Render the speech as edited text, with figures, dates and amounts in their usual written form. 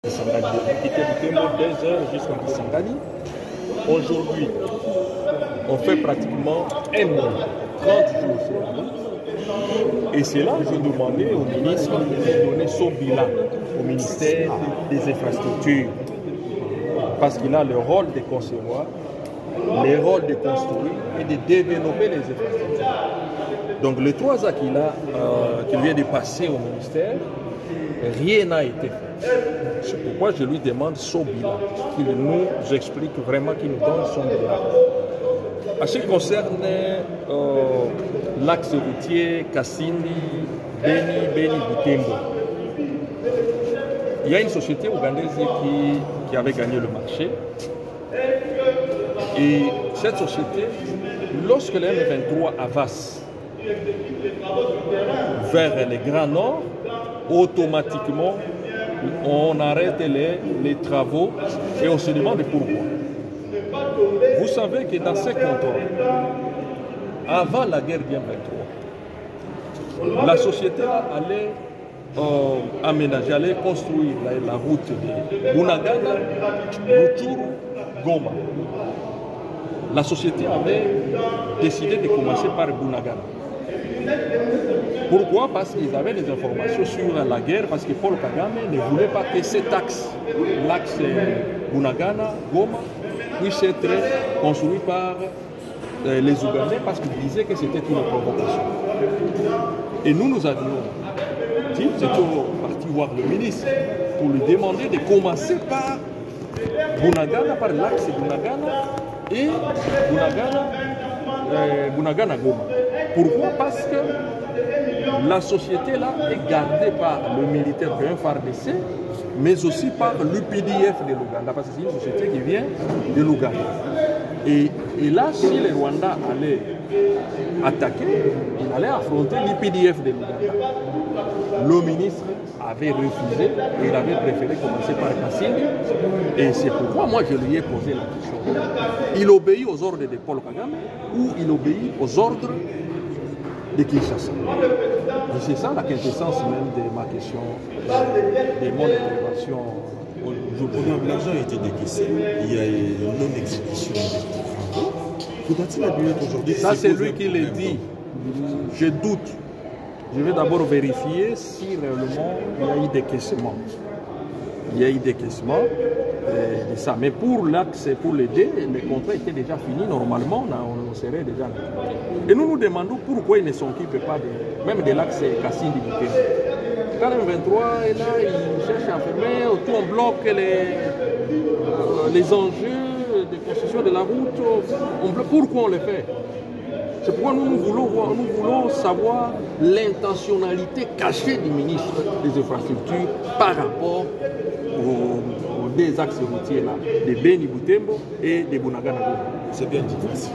J'ai quitté Butembo 2 heures jusqu'à Kisangani. Aujourd'hui, on fait pratiquement un mois, 30 jours sur la route. Et c'est là que je demandais au ministre de donner son bilan au ministère des Infrastructures. Parce qu'il a le rôle de concevoir, le rôle de construire et de développer les infrastructures. Donc les 3 ans qu'il vient de passer au ministère, rien n'a été fait. C'est pourquoi je lui demande son bilan, qu'il nous explique vraiment, qu'il nous donne son bilan. En ce qui concerne l'axe routier Kasindi, Beni, Butembo, il y a une société ougandaise qui avait gagné le marché. Et cette société, lorsque le M23 avance vers le Grand Nord, automatiquement, on arrête les travaux et on se demande pourquoi. Vous savez que dans ces contrôles, avant la guerre du M23, la société allait aménager, allait construire la route de Bunagana, Rutshuru, Goma. La société avait décidé de commencer par Bunagana. Pourquoi? Parce qu'ils avaient des informations sur la guerre, parce que Paul Kagame ne voulait pas que cet axe, l'axe Bunagana, Goma, puisse être construit par les Ougandais, parce qu'ils disaient que c'était une provocation. Et nous avions dit, nous étions partis voir le ministre pour lui demander de commencer par Bunagana, par l'axe Bunagana et Bunagana Goma. Pourquoi? Parce que la société là est gardée par le militaire un FARDC, mais aussi par l'UPDF de l'Ouganda, parce que c'est une société qui vient de l'Ouganda. Et là, si les Rwandais allaient attaquer, ils allaient affronter l'UPDF de l'Ouganda. Le ministre avait refusé et il avait préféré commencer par Kasindi. Et c'est pourquoi moi je lui ai posé la question. Il obéit aux ordres de Paul Kagame ou il obéit aux ordres de Kinshasa? Et c'est ça la quintessence même de ma question, de mon intervention aujourd'hui. L'argent a été décaissé, il y a une non-exécution des travaux. Faudra-t-il admettre aujourd'hui? Ça c'est lui qui le dit. Je doute. Je vais d'abord vérifier si réellement il y a eu décaissement. Il y a eu décaissement de ça. Mais pour l'axe, pour les deux, le contrat était déjà fini. Normalement, on serait déjà là. Et nous nous demandons pourquoi ils ne s'occupent pas même de l'axe Kasindi Butembo. Quand le 23 est là, il cherche à fermer, tout on bloque les enjeux de construction de la route. Pourquoi on le fait? C'est pourquoi nous voulons savoir l'intentionnalité cachée du ministre des Infrastructures par rapport aux 2 axes routiers là, de Beni Butembo et de Bunagana. C'est bien dit. Merci.